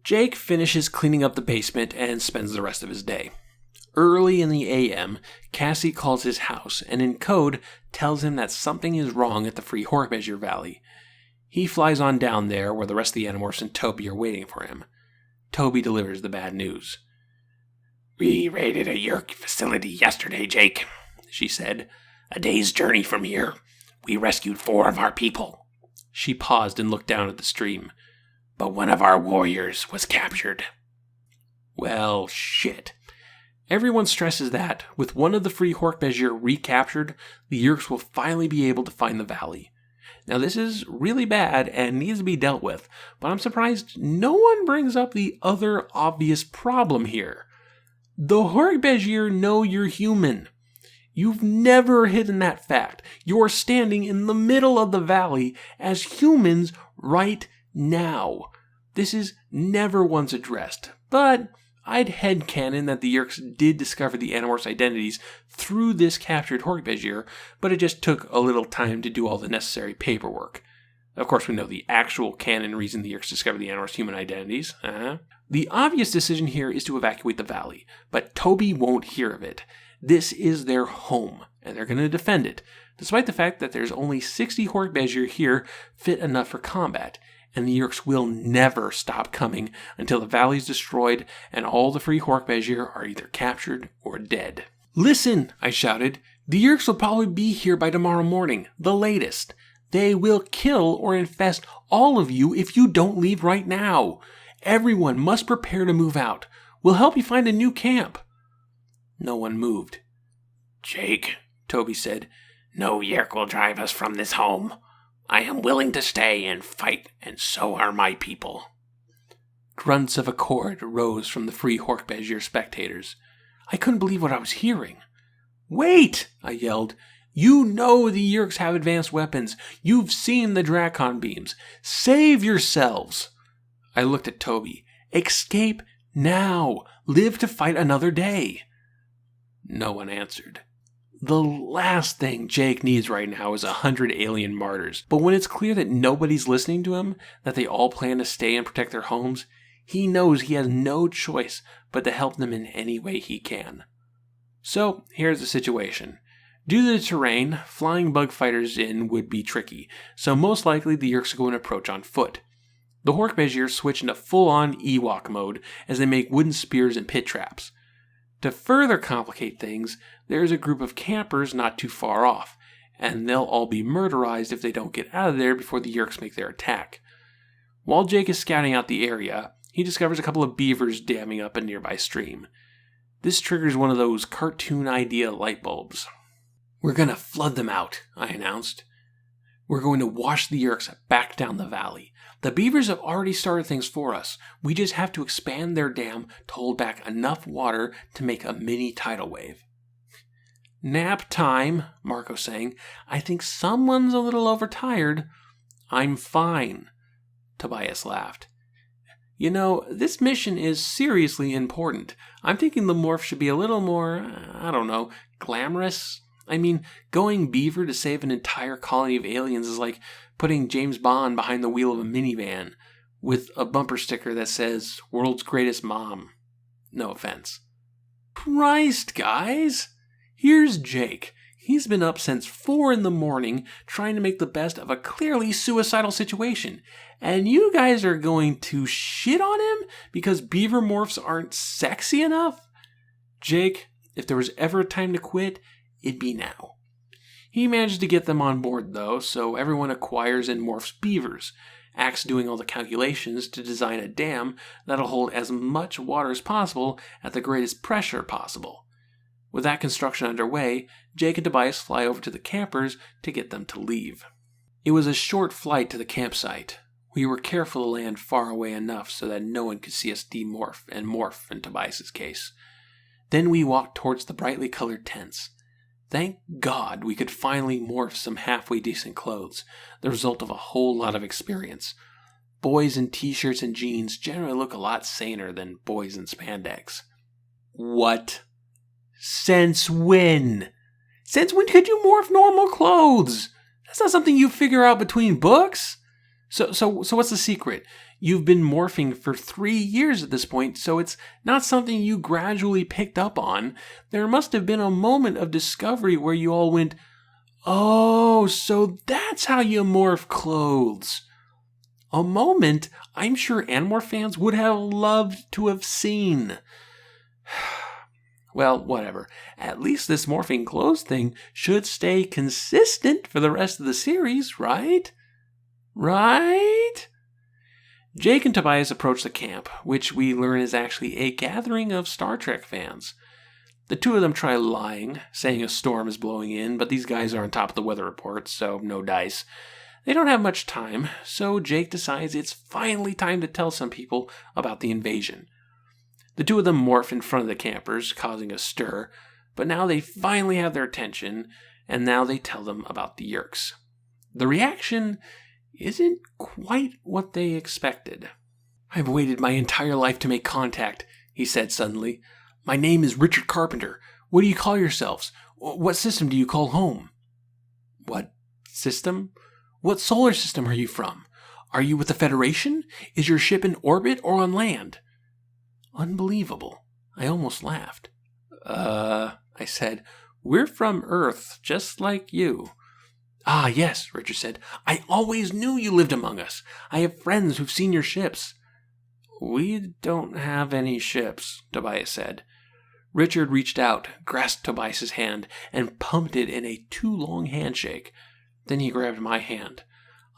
Jake finishes cleaning up the basement and spends the rest of his day. Early in the AM, Cassie calls his house and in code tells him that something is wrong at the Free Hork-Bajir Valley. He flies on down there where the rest of the Animorphs and Toby are waiting for him. Toby delivers the bad news. "We raided a Yeerk facility yesterday, Jake," she said. "A day's journey from here. We rescued 4 of our people." She paused and looked down at the stream. "But one of our warriors was captured." Well, shit. Everyone stresses that, with one of the Free Hork-Bajir recaptured, the Yeerks will finally be able to find the valley. Now this is really bad and needs to be dealt with, but I'm surprised no one brings up the other obvious problem here. The Hork-Bajir know you're human. You've never hidden that fact. You're standing in the middle of the valley as humans right now. This is never once addressed, but I'd headcanon that the Yeerks did discover the Animorphs' identities through this captured Hork-Bajir, but it just took a little time to do all the necessary paperwork. Of course, we know the actual canon reason the Yeerks discovered the Animorphs' human identities. The obvious decision here is to evacuate the valley, but Toby won't hear of it. This is their home, and they're going to defend it, despite the fact that there's only 60 Hork-Bajir here fit enough for combat. And the Yeerks will never stop coming until the valley is destroyed and all the Free Hork-Bajir are either captured or dead. "Listen," I shouted. "The Yeerks will probably be here by tomorrow morning, the latest. They will kill or infest all of you if you don't leave right now. Everyone must prepare to move out. We'll help you find a new camp." No one moved. "Jake," Toby said, "no Yeerk will drive us from this home. I am willing to stay and fight, and so are my people." Grunts of accord rose from the Free Hork-Bajir spectators. I couldn't believe what I was hearing. "Wait!" I yelled. "You know the Yeerks have advanced weapons. You've seen the Dracon beams. Save yourselves!" I looked at Toby. "Escape now! Live to fight another day!" No one answered. The last thing Jake needs right now is 100 alien martyrs. But when it's clear that nobody's listening to him, that they all plan to stay and protect their homes, he knows he has no choice but to help them in any way he can. So, here's the situation. Due to the terrain, flying bug fighters in would be tricky, so most likely the Yeerks are going to approach on foot. The Hork-Bajir switch into full-on Ewok mode as they make wooden spears and pit traps. To further complicate things, there's a group of campers not too far off, and they'll all be murderized if they don't get out of there before the Yeerks make their attack. While Jake is scouting out the area, he discovers a couple of beavers damming up a nearby stream. This triggers one of those cartoon idea light bulbs. "We're gonna flood them out," I announced. "We're going to wash the Yeerks back down the valley. The beavers have already started things for us. We just have to expand their dam to hold back enough water to make a mini tidal wave." "Nap time," Marco sang. "I think someone's a little overtired." "I'm fine," Tobias laughed. "You know, this mission is seriously important. I'm thinking the morph should be a little more, glamorous. I mean, going beaver to save an entire colony of aliens is like putting James Bond behind the wheel of a minivan with a bumper sticker that says, 'World's Greatest Mom.' No offense." "Christ, guys! Here's Jake. He's been up since 4 a.m. trying to make the best of a clearly suicidal situation. And you guys are going to shit on him because beaver morphs aren't sexy enough? Jake, if there was ever a time to quit, it'd be now." He managed to get them on board, though, so everyone acquires and morphs beavers. Axe doing all the calculations to design a dam that'll hold as much water as possible at the greatest pressure possible. With that construction underway, Jake and Tobias fly over to the campers to get them to leave. It was a short flight to the campsite. We were careful to land far away enough so that no one could see us demorph and morph in Tobias's case. Then we walked towards the brightly colored tents. Thank God we could finally morph some halfway decent clothes, the result of a whole lot of experience. Boys in t-shirts and jeans generally look a lot saner than boys in spandex. "What? Since when? Since when could you morph normal clothes? That's not something you figure out between books. So what's the secret? You've been morphing for 3 years at this point, so it's not something you gradually picked up on. There must have been a moment of discovery where you all went, oh, so that's how you morph clothes. A moment I'm sure Animorph fans would have loved to have seen. Well, whatever. At least this morphing clothes thing should stay consistent for the rest of the series, right? Right? Jake and Tobias approach the camp, which we learn is actually a gathering of Star Trek fans. The two of them try lying, saying a storm is blowing in, but these guys are on top of the weather report, so no dice. They don't have much time, so Jake decides it's finally time to tell some people about the invasion. The two of them morph in front of the campers, causing a stir, but now they finally have their attention, and now they tell them about the Yeerks. The reaction isn't quite what they expected. I've waited my entire life to make contact, he said suddenly. My name is Richard Carpenter. What do you call yourselves? What system do you call home? What system? What solar system are you from? Are you with the Federation? Is your ship in orbit or on land? Unbelievable. I almost laughed. I said, we're from Earth, just like you. Ah, yes, Richard said. I always knew you lived among us. I have friends who've seen your ships. We don't have any ships, Tobias said. Richard reached out, grasped Tobias's hand, and pumped it in a too long handshake. Then he grabbed my hand.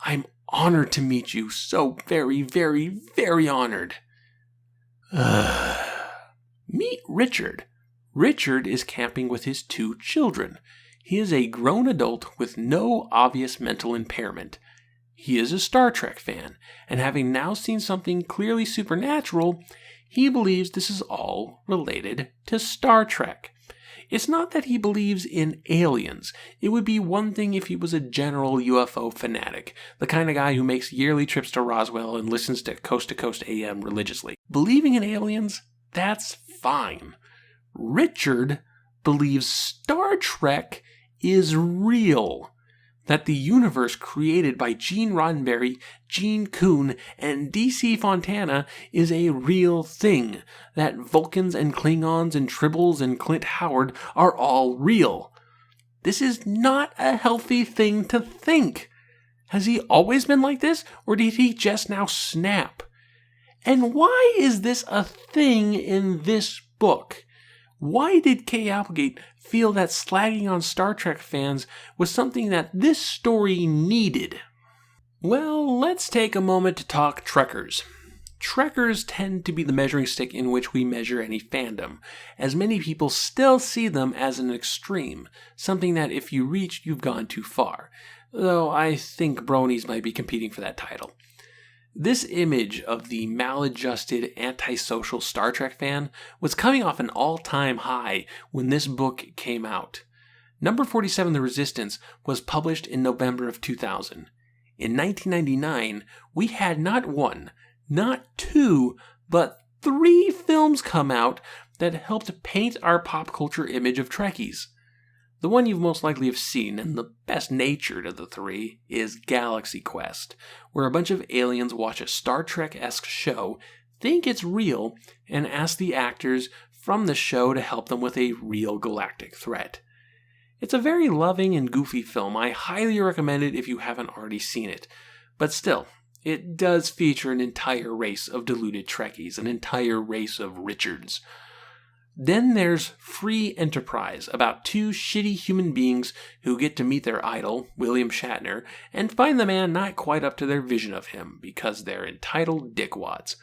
I'm honored to meet you, so very, very, very honored. Meet Richard. Richard is camping with his 2 children. He is a grown adult with no obvious mental impairment. He is a Star Trek fan, and having now seen something clearly supernatural, he believes this is all related to Star Trek. It's not that he believes in aliens. It would be one thing if he was a general UFO fanatic, the kind of guy who makes yearly trips to Roswell and listens to Coast AM religiously. Believing in aliens? That's fine. Richard believes Star Trek is real. That the universe created by Gene Roddenberry, Gene Kuhn, and D.C. Fontana is a real thing. That Vulcans and Klingons and Tribbles and Clint Howard are all real. This is not a healthy thing to think. Has he always been like this, or did he just now snap? And why is this a thing in this book? Why did Kay Applegate feel that slagging on Star Trek fans was something that this story needed? Well, let's take a moment to talk Trekkers. Trekkers tend to be the measuring stick in which we measure any fandom, as many people still see them as an extreme, something that if you reach, you've gone too far, though I think bronies might be competing for that title. This image of the maladjusted, antisocial Star Trek fan was coming off an all-time high when this book came out. Number 47, The Resistance, was published in November of 2000. In 1999, we had not 1, not 2, but 3 films come out that helped paint our pop culture image of Trekkies. The one you've most likely have seen, and the best natured of the 3, is Galaxy Quest, where a bunch of aliens watch a Star Trek-esque show, think it's real, and ask the actors from the show to help them with a real galactic threat. It's a very loving and goofy film. I highly recommend it if you haven't already seen it. But still, it does feature an entire race of deluded Trekkies, an entire race of Richards. Then there's Free Enterprise, about 2 shitty human beings who get to meet their idol, William Shatner, and find the man not quite up to their vision of him, because they're entitled dickwads.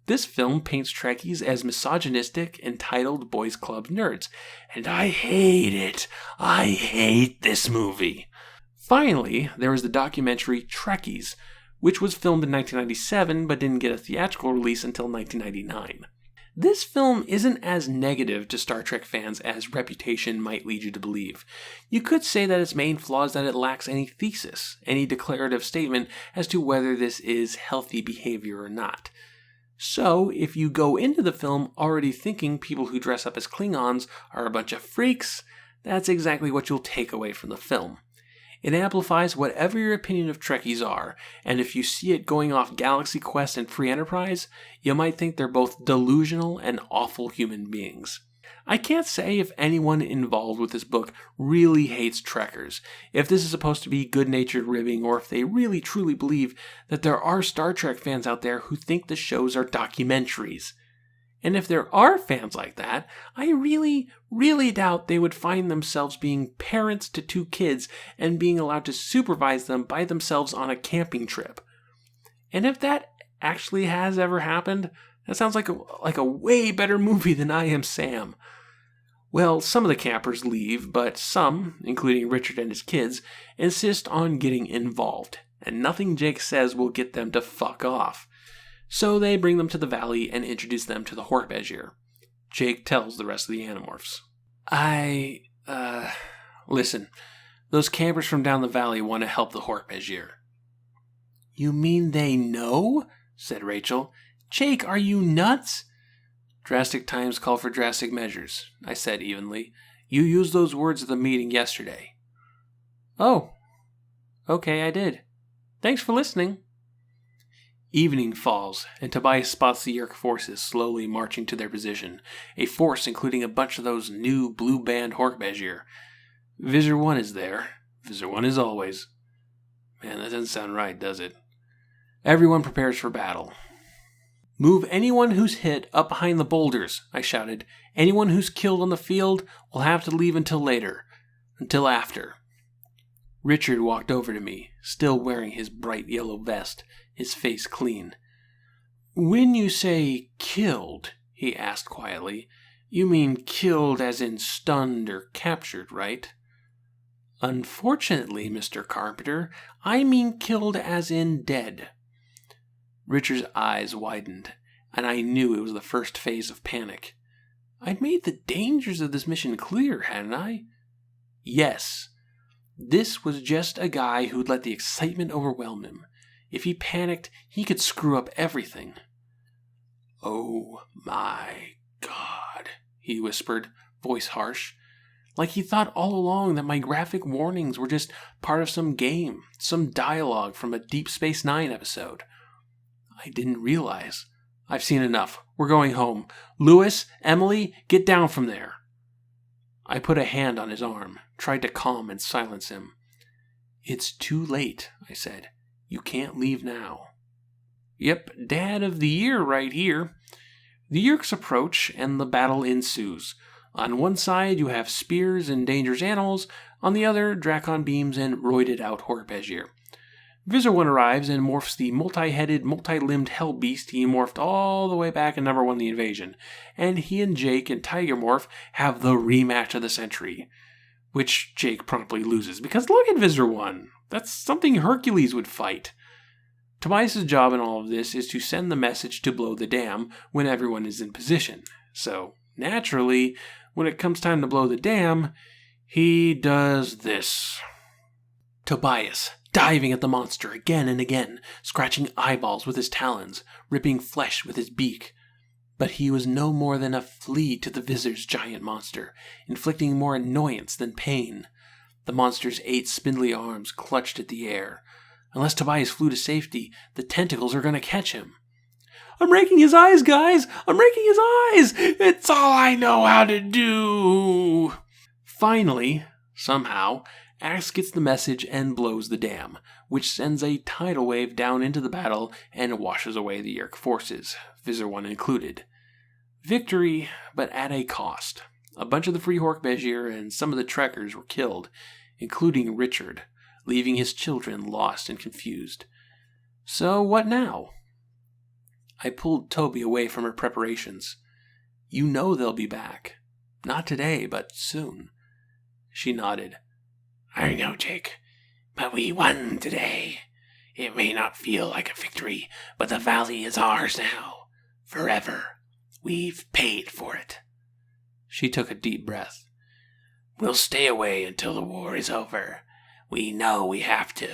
This film paints Trekkies as misogynistic, entitled boys' club nerds, and I hate it. I hate this movie. Finally, there is the documentary Trekkies, which was filmed in 1997 but didn't get a theatrical release until 1999. This film isn't as negative to Star Trek fans as Reputation might lead you to believe. You could say that its main flaw is that it lacks any thesis, any declarative statement as to whether this is healthy behavior or not. So, if you go into the film already thinking people who dress up as Klingons are a bunch of freaks, that's exactly what you'll take away from the film. It amplifies whatever your opinion of Trekkies are, and if you see it going off Galaxy Quest and Free Enterprise, you might think they're both delusional and awful human beings. I can't say if anyone involved with this book really hates Trekkers, if this is supposed to be good-natured ribbing, or if they really truly believe that there are Star Trek fans out there who think the shows are documentaries. And if there are fans like that, I really, really doubt they would find themselves being parents to 2 kids and being allowed to supervise them by themselves on a camping trip. And if that actually has ever happened, that sounds like a way better movie than I Am Sam. Well, some of the campers leave, but some, including Richard and his kids, insist on getting involved, and nothing Jake says will get them to fuck off. So they bring them to the valley and introduce them to the Hork-Bajir. Jake tells the rest of the Animorphs. Listen, those campers from down the valley want to help the Hork-Bajir. You mean they know? Said Rachel. Jake, are you nuts? Drastic times call for drastic measures, I said evenly. You used those words at the meeting yesterday. Oh, okay, I did. Thanks for listening. Evening falls, and Tobias spots the Yeerk forces slowly marching to their position, a force including a bunch of those new blue-band Hork-Bajir. Visor 1 is there. Visor 1 is always. Man, that doesn't sound right, does it? Everyone prepares for battle. Move anyone who's hit up behind the boulders, I shouted. Anyone who's killed on the field will have to leave until later. Until after. Richard walked over to me, still wearing his bright yellow vest, his face clean. When you say killed, he asked quietly, you mean killed as in stunned or captured, right? Unfortunately, Mr. Carpenter, I mean killed as in dead. Richard's eyes widened, and I knew it was the first phase of panic. I'd made the dangers of this mission clear, hadn't I? Yes. This was just a guy who'd let the excitement overwhelm him. If he panicked, he could screw up everything. Oh my God, he whispered, voice harsh, like he thought all along that my graphic warnings were just part of some game, some dialogue from a Deep Space Nine episode. I didn't realize. I've seen enough. We're going home. Lewis, Emily, get down from there. I put a hand on his arm, tried to calm and silence him. It's too late, I said. You can't leave now. Yep, Dad of the Year right here. The Yeerks approach, and the battle ensues. On one side, you have spears and dangerous animals. On the other, Dracon beams and roided-out Hork-Bajir. Visor 1 arrives and morphs the multi-headed, multi-limbed hell beast he morphed all the way back in number 1 The Invasion. And he and Jake and Tiger Morph have the rematch of the century. Which Jake promptly loses, because look at Visor 1. That's something Hercules would fight. Tobias' job in all of this is to send the message to blow the dam when everyone is in position. So, naturally, when it comes time to blow the dam, he does this. Tobias, diving at the monster again and again, scratching eyeballs with his talons, ripping flesh with his beak. But he was no more than a flea to the Visor's giant monster, inflicting more annoyance than pain. The monster's 8 spindly arms clutched at the air. Unless Tobias flew to safety, the tentacles are going to catch him. I'm raking his eyes, guys! I'm raking his eyes! It's all I know how to do! Finally, somehow, Axe gets the message and blows the dam, which sends a tidal wave down into the battle and washes away the Yeerk forces, Visor 1 included. Victory, but at a cost. A bunch of the Free Hork-Bajir and some of the Trekkers were killed, including Richard, leaving his children lost and confused. So what now? I pulled Toby away from her preparations. You know they'll be back. Not today, but soon. She nodded. I know, Jake, but we won today. It may not feel like a victory, but the valley is ours now. Forever. We've paid for it. She took a deep breath. We'll stay away until the war is over. We know we have to.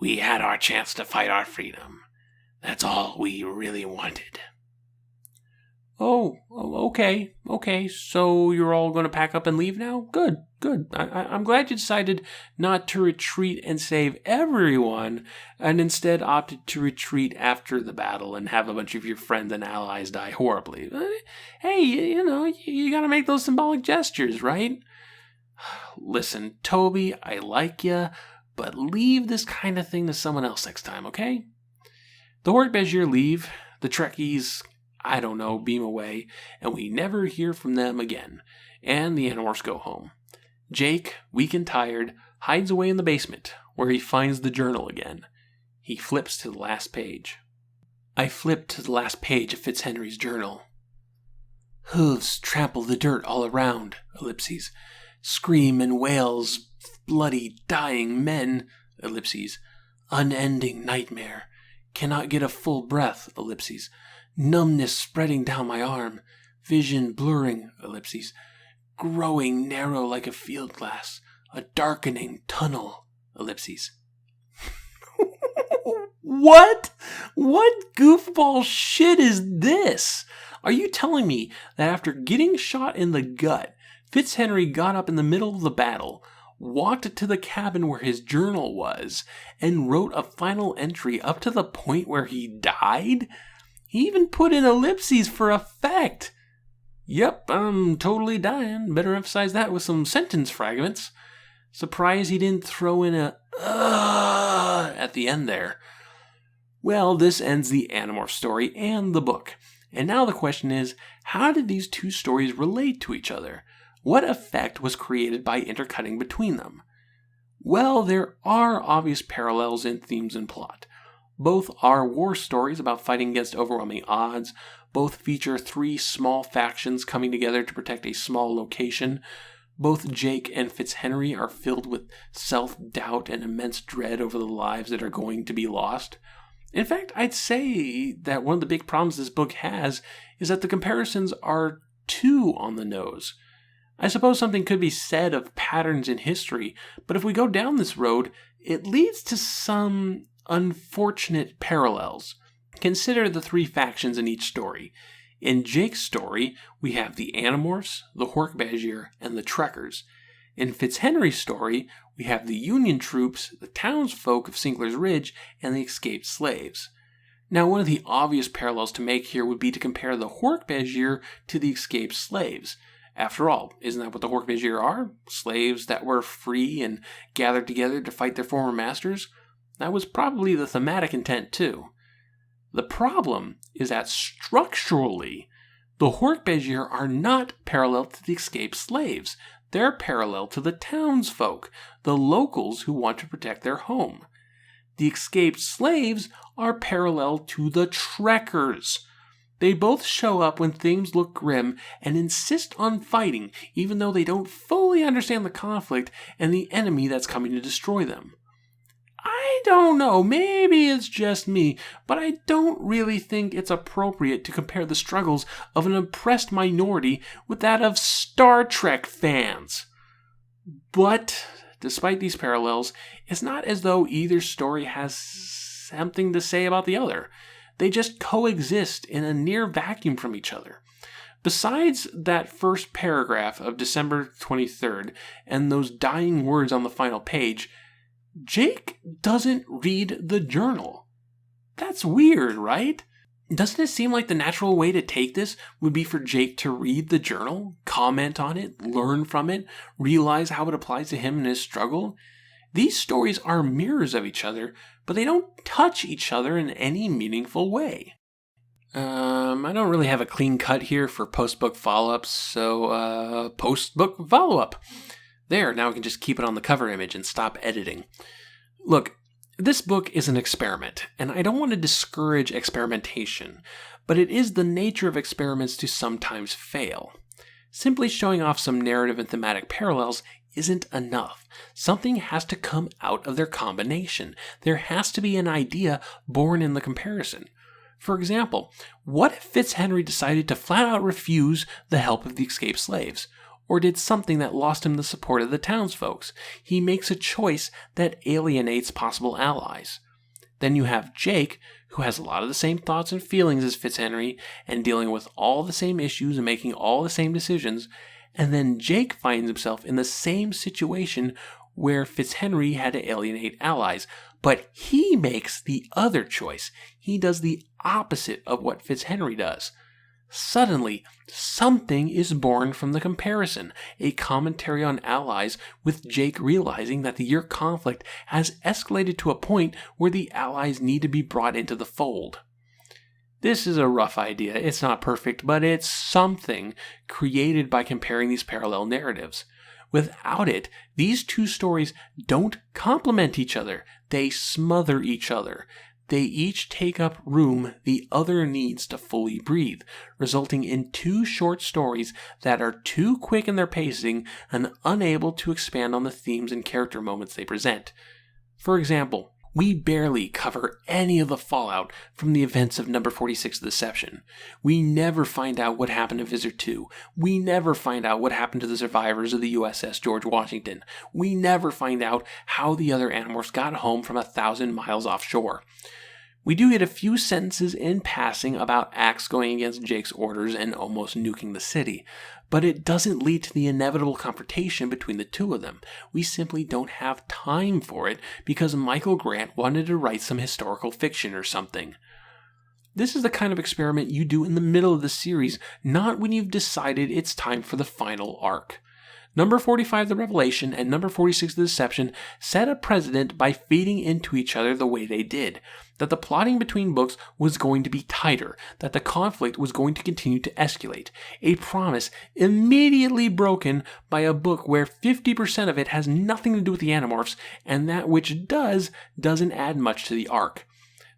We had our chance to fight our freedom. That's all we really wanted. Oh, okay. So you're all going to pack up and leave now? Good. Good. I'm glad you decided not to retreat and save everyone, and instead opted to retreat after the battle and have a bunch of your friends and allies die horribly. Hey, you gotta make those symbolic gestures, right? Listen, Toby, I like ya, but leave this kind of thing to someone else next time, okay? The Hork-Bajir leave, the Trekkies, I don't know, beam away, and we never hear from them again, and the Animorphs go home. Jake, weak and tired, hides away in the basement, where he finds the journal again. He flips to the last page. I flip to the last page of Fitzhenry's journal. Hooves trample the dirt all around, ellipses. Scream and wails, bloody, dying men, ellipses. Unending nightmare. Cannot get a full breath, ellipses. Numbness spreading down my arm. Vision blurring, ellipses. Growing narrow like a field glass. A darkening tunnel, ellipses. What? What goofball shit is this? Are you telling me that after getting shot in the gut, Fitzhenry got up in the middle of the battle, walked to the cabin where his journal was, and wrote a final entry up to the point where he died? He even put in ellipses for effect. Yep, I'm totally dying. Better emphasize that with some sentence fragments. Surprised he didn't throw in a at the end there. Well, this ends the Animorph story and the book. And now the question is, how did these two stories relate to each other? What effect was created by intercutting between them? Well, there are obvious parallels in themes and plot. Both are war stories about fighting against overwhelming odds. Both feature three small factions coming together to protect a small location. Both Jake and Fitzhenry are filled with self-doubt and immense dread over the lives that are going to be lost. In fact, I'd say that one of the big problems this book has is that the comparisons are too on the nose. I suppose something could be said of patterns in history, but if we go down this road, it leads to some unfortunate parallels. Consider the three factions in each story. In Jake's story, we have the Animorphs, the Hork-Bajir, and the Trekkers. In Fitzhenry's story, we have the Union troops, the townsfolk of Sinkler's Ridge, and the escaped slaves. Now, one of the obvious parallels to make here would be to compare the Hork-Bajir to the escaped slaves. After all, isn't that what the Hork-Bajir are? Slaves that were free and gathered together to fight their former masters? That was probably the thematic intent, too. The problem is that structurally, the Hork-Bajir are not parallel to the escaped slaves. They're parallel to the townsfolk, the locals who want to protect their home. The escaped slaves are parallel to the Trekkers. They both show up when things look grim and insist on fighting, even though they don't fully understand the conflict and the enemy that's coming to destroy them. I don't know, maybe it's just me, but I don't really think it's appropriate to compare the struggles of an oppressed minority with that of Star Trek fans. But, despite these parallels, it's not as though either story has something to say about the other. They just coexist in a near vacuum from each other. Besides that first paragraph of December 23rd and those dying words on the final page, Jake doesn't read the journal. That's weird, right? Doesn't it seem like the natural way to take this would be for Jake to read the journal, comment on it, learn from it, realize how it applies to him in his struggle? These stories are mirrors of each other, but they don't touch each other in any meaningful way. I don't really have a clean cut here for post-book follow-ups, so post-book follow-up. There, now I can just keep it on the cover image and stop editing. Look, this book is an experiment, and I don't want to discourage experimentation, but it is the nature of experiments to sometimes fail. Simply showing off some narrative and thematic parallels isn't enough. Something has to come out of their combination. There has to be an idea born in the comparison. For example, what if Fitzhenry decided to flat out refuse the help of the escaped slaves? Or did something that lost him the support of the townsfolk? He makes a choice that alienates possible allies. Then you have Jake, who has a lot of the same thoughts and feelings as Fitzhenry, and dealing with all the same issues and making all the same decisions, And then Jake finds himself in the same situation where Fitzhenry had to alienate allies, but he makes the other choice. He does the opposite of what Fitzhenry does. Suddenly, something is born from the comparison, a commentary on allies, with Jake realizing that the Yeerk conflict has escalated to a point where the allies need to be brought into the fold. This is a rough idea, it's not perfect, but it's something created by comparing these parallel narratives. Without it, these two stories don't complement each other, they smother each other. They each take up room the other needs to fully breathe, resulting in two short stories that are too quick in their pacing and unable to expand on the themes and character moments they present. For example, we barely cover any of the fallout from the events of number 46 Deception. We never find out what happened to Visitor 2. We never find out what happened to the survivors of the USS George Washington. We never find out how the other Animorphs got home from 1,000 miles offshore. We do get a few sentences in passing about Axe going against Jake's orders and almost nuking the city, but it doesn't lead to the inevitable confrontation between the two of them. We simply don't have time for it because Michael Grant wanted to write some historical fiction or something. This is the kind of experiment you do in the middle of the series, not when you've decided it's time for the final arc. Number 45, The Revelation, and number 46, The Deception, set a precedent by feeding into each other the way they did, that the plotting between books was going to be tighter, that the conflict was going to continue to escalate, a promise immediately broken by a book where 50% of it has nothing to do with the Animorphs, and that which doesn't add much to the arc.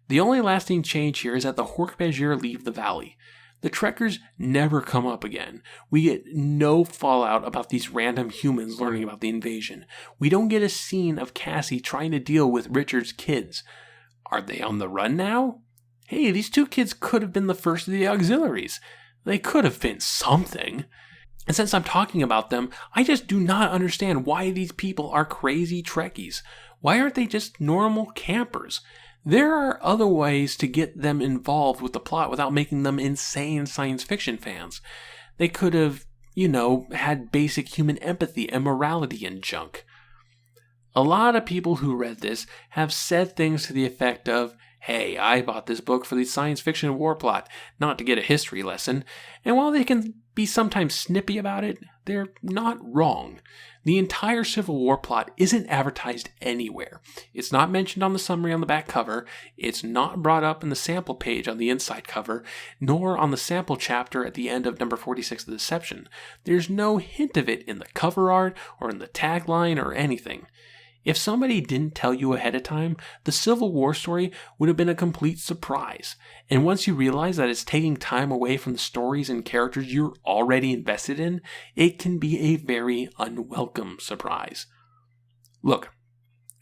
The only lasting change here is that the Hork-Bajir leave the valley. The Trekkers never come up again. We get no fallout about these random humans learning about the invasion. We don't get a scene of Cassie trying to deal with Richard's kids. Are they on the run now? Hey, these two kids could have been the first of the auxiliaries. They could have been something. And since I'm talking about them, I just do not understand why these people are crazy Trekkies. Why aren't they just normal campers? There are other ways to get them involved with the plot without making them insane science fiction fans. They could have, had basic human empathy and morality and junk. A lot of people who read this have said things to the effect of, hey, I bought this book for the science fiction war plot, not to get a history lesson, and while they can be sometimes snippy about it, they're not wrong. The entire Civil War plot isn't advertised anywhere. It's not mentioned on the summary on the back cover, it's not brought up in the sample page on the inside cover, nor on the sample chapter at the end of number 46 of Deception. There's no hint of it in the cover art or in the tagline or anything. If somebody didn't tell you ahead of time, the Civil War story would have been a complete surprise. And once you realize that it's taking time away from the stories and characters you're already invested in, it can be a very unwelcome surprise. Look,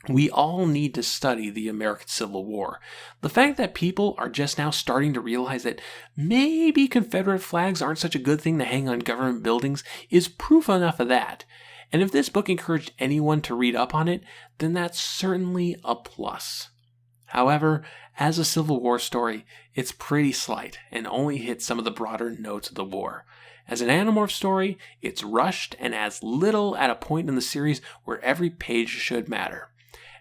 we all need to study the American Civil War. The fact that people are just now starting to realize that maybe Confederate flags aren't such a good thing to hang on government buildings is proof enough of that. And if this book encouraged anyone to read up on it, then that's certainly a plus. However, as a Civil War story, it's pretty slight and only hits some of the broader notes of the war. As an Animorph story, it's rushed and adds little at a point in the series where every page should matter.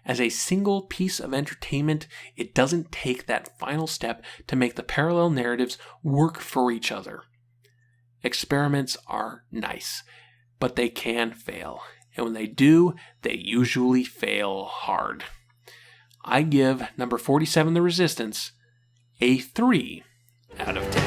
As a single piece of entertainment, it doesn't take that final step to make the parallel narratives work for each other. Experiments are nice, but they can fail, and when they do, they usually fail hard. I give number 47, The Resistance, a 3 out of 10.